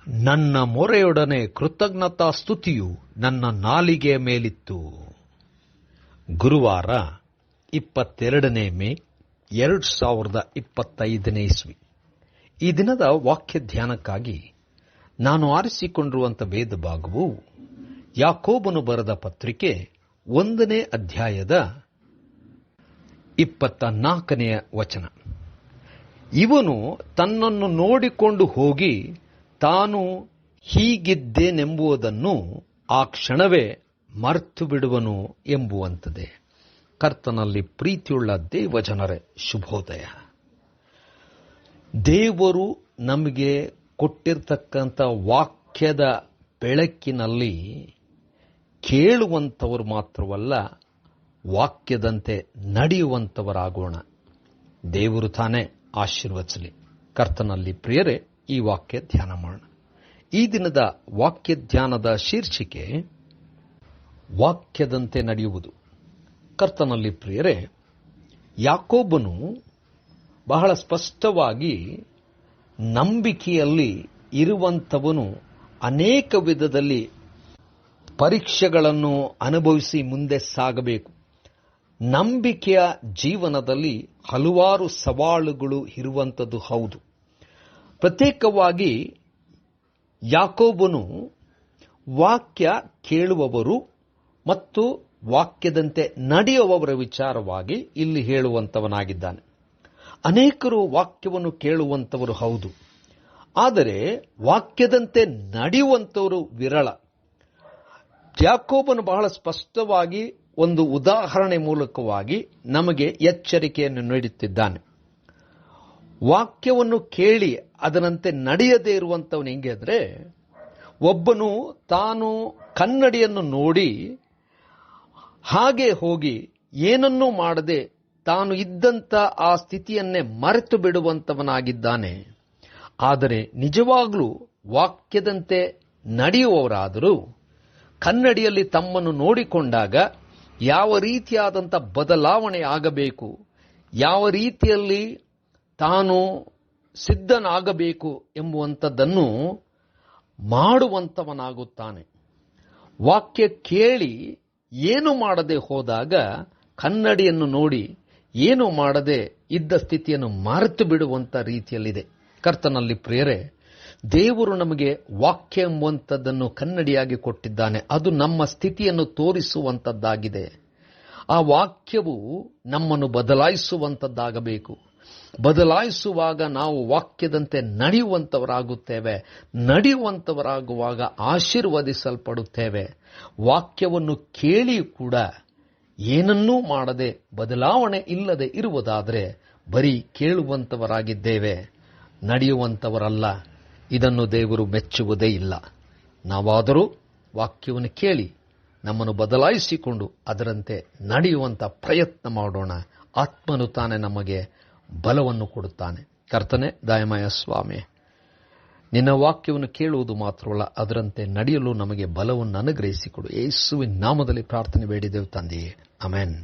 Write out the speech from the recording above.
ನನ್ನ ಮೊರೆಯೊಡನೆ ಕೃತಜ್ಞತಾ ಸ್ತುತಿಯು ನನ್ನ ನಾಲಿಗೆಯ ಮೇಲಿತ್ತು. ಗುರುವಾರ 22 ಮೇ 2025 ಇಸ್ವಿ. ಈ ದಿನದ ವಾಕ್ಯ ಧ್ಯಾನಕ್ಕಾಗಿ ನಾನು ಆರಿಸಿಕೊಂಡಿರುವಂಥ ವೇದ ಭಾಗವು ಯಾಕೋಬನು ಬರೆದ ಪತ್ರಿಕೆ 1ನೇ ಅಧ್ಯಾಯದ 24ನೇ ವಚನ. ಇವನು ತನ್ನನ್ನು ನೋಡಿಕೊಂಡು ಹೋಗಿ ತಾನು ಹೀಗಿದ್ದೇನೆಂಬುದನ್ನು ಆ ಕ್ಷಣವೇ ಮರೆತು ಬಿಡುವನು ಎಂಬುವಂಥದ್ದೇ. ಕರ್ತನಲ್ಲಿ ಪ್ರೀತಿಯುಳ್ಳ ದೇವಜನರೇ, ಶುಭೋದಯ. ದೇವರು ನಮಗೆ ಕೊಟ್ಟಿರ್ತಕ್ಕಂಥ ವಾಕ್ಯದ ಬೆಳಕಿನಲ್ಲಿ ಕೇಳುವಂಥವರು ಮಾತ್ರವಲ್ಲ, ವಾಕ್ಯದಂತೆ ನಡೆಯುವಂಥವರಾಗೋಣ. ದೇವರು ತಾನೇ ಆಶೀರ್ವದಿಸಲಿ. ಕರ್ತನಲ್ಲಿ ಪ್ರಿಯರೇ, ಈ ವಾಕ್ಯ ಧ್ಯಾನ ಮಾಡೋಣ. ಈ ದಿನದ ವಾಕ್ಯ ಧ್ಯಾನದ ಶೀರ್ಷಿಕೆ ವಾಕ್ಯದಂತೆ ನಡೆಯುವುದು. ಕರ್ತನಲ್ಲಿ ಪ್ರಿಯರೇ, ಯಾಕೋಬನು ಬಹಳ ಸ್ಪಷ್ಟವಾಗಿ ನಂಬಿಕೆಯಲ್ಲಿ ಇರುವಂಥವನು ಅನೇಕ ವಿಧದಲ್ಲಿ ಪರೀಕ್ಷೆಗಳನ್ನು ಅನುಭವಿಸಿ ಮುಂದೆ ಸಾಗಬೇಕು. ನಂಬಿಕೆಯ ಜೀವನದಲ್ಲಿ ಹಲವಾರು ಸವಾಲುಗಳು ಇರುವಂಥದ್ದು ಹೌದು. ಪ್ರತ್ಯೇಕವಾಗಿ ಯಾಕೋಬನು ವಾಕ್ಯ ಕೇಳುವವರು ಮತ್ತು ವಾಕ್ಯದಂತೆ ನಡೆಯುವವರ ವಿಚಾರವಾಗಿ ಇಲ್ಲಿ ಹೇಳುವಂಥವನಾಗಿದ್ದಾನೆ. ಅನೇಕರು ವಾಕ್ಯವನ್ನು ಕೇಳುವಂಥವರು ಹೌದು, ಆದರೆ ವಾಕ್ಯದಂತೆ ನಡೆಯುವಂಥವರು ವಿರಳ. ಯಾಕೋಬನು ಬಹಳ ಸ್ಪಷ್ಟವಾಗಿ ಒಂದು ಉದಾಹರಣೆ ಮೂಲಕವಾಗಿ ನಮಗೆ ಎಚ್ಚರಿಕೆಯನ್ನು ನೀಡುತ್ತಿದ್ದಾನೆ. ವಾಕ್ಯವನ್ನು ಕೇಳಿ ಅದರಂತೆ ನಡೆಯದೇ ಇರುವಂಥವನು ಹೆಂಗೆ ಅಂದರೆ, ಒಬ್ಬನು ತಾನು ಕನ್ನಡಿಯನ್ನು ನೋಡಿ ಹಾಗೆ ಹೋಗಿ ಏನನ್ನೂ ಮಾಡದೆ ತಾನು ಇದ್ದಂಥ ಆ ಸ್ಥಿತಿಯನ್ನೇ ಮರೆತು ಬಿಡುವಂಥವನಾಗಿದ್ದಾನೆ. ಆದರೆ ನಿಜವಾಗ್ಲೂ ವಾಕ್ಯದಂತೆ ನಡೆಯುವವರಾದರೂ ಕನ್ನಡಿಯಲ್ಲಿ ತಮ್ಮನ್ನು ನೋಡಿಕೊಂಡಾಗ ಯಾವ ರೀತಿಯಾದಂಥ ಬದಲಾವಣೆ ಆಗಬೇಕು, ಯಾವ ರೀತಿಯಲ್ಲಿ ತಾನು ಸಿದ್ಧನಾಗಬೇಕು ಎಂಬುವಂಥದ್ದನ್ನು ಮಾಡುವಂಥವನಾಗುತ್ತಾನೆ. ವಾಕ್ಯ ಕೇಳಿ ಏನು ಮಾಡದೆ ಹೋದಾಗ ಕನ್ನಡಿಯನ್ನು ನೋಡಿ ಏನು ಮಾಡದೆ ಇದ್ದ ಸ್ಥಿತಿಯನ್ನು ಮರೆತು ಬಿಡುವಂಥ ರೀತಿಯಲ್ಲಿದೆ. ಕರ್ತನಲ್ಲಿ ಪ್ರಿಯರೇ, ದೇವರು ನಮಗೆ ವಾಕ್ಯ ಎಂಬುವಂಥದ್ದನ್ನು ಕನ್ನಡಿಯಾಗಿ ಕೊಟ್ಟಿದ್ದಾನೆ. ಅದು ನಮ್ಮ ಸ್ಥಿತಿಯನ್ನು ತೋರಿಸುವಂಥದ್ದಾಗಿದೆ. ಆ ವಾಕ್ಯವು ನಮ್ಮನ್ನು ಬದಲಾಯಿಸುವಂಥದ್ದಾಗಬೇಕು. ಬದಲಾಯಿಸುವಾಗ ನಾವು ವಾಕ್ಯದಂತೆ ನಡೆಯುವಂಥವರಾಗುತ್ತೇವೆ. ನಡೆಯುವಂಥವರಾಗುವಾಗ ಆಶೀರ್ವದಿಸಲ್ಪಡುತ್ತೇವೆ. ವಾಕ್ಯವನ್ನು ಕೇಳಿ ಕೂಡ ಏನನ್ನೂ ಮಾಡದೆ ಬದಲಾವಣೆ ಇಲ್ಲದೆ ಇರುವುದಾದರೆ ಬರೀ ಕೇಳುವಂಥವರಾಗಿದ್ದೇವೆ, ನಡೆಯುವಂಥವರಲ್ಲ. ಇದನ್ನು ದೇವರು ಮೆಚ್ಚುವುದೇ ಇಲ್ಲ. ನಾವಾದರೂ ವಾಕ್ಯವನ್ನು ಕೇಳಿ ನಮ್ಮನ್ನು ಬದಲಾಯಿಸಿಕೊಂಡು ಅದರಂತೆ ನಡೆಯುವಂಥ ಪ್ರಯತ್ನ ಮಾಡೋಣ. ಆತ್ಮನು ತಾನೇ ನಮಗೆ ಬಲವನ್ನು ಕೊಡುತ್ತಾನೆ. ಕರ್ತನೆ ದಯಮಯ ಸ್ವಾಮಿ, ನಿನ್ನ ವಾಕ್ಯವನ್ನು ಕೇಳುವುದು ಮಾತ್ರವಲ್ಲ, ಅದರಂತೆ ನಡೆಯಲು ನಮಗೆ ಬಲವನ್ನು ಅನುಗ್ರಹಿಸಿಕೊಡು. ಯೇಸುವಿನ ನಾಮದಲ್ಲಿ ಪ್ರಾರ್ಥನೆ ಬೇಡಿದೆವು ತಂದೆಯೇ, ಆಮೆನ್.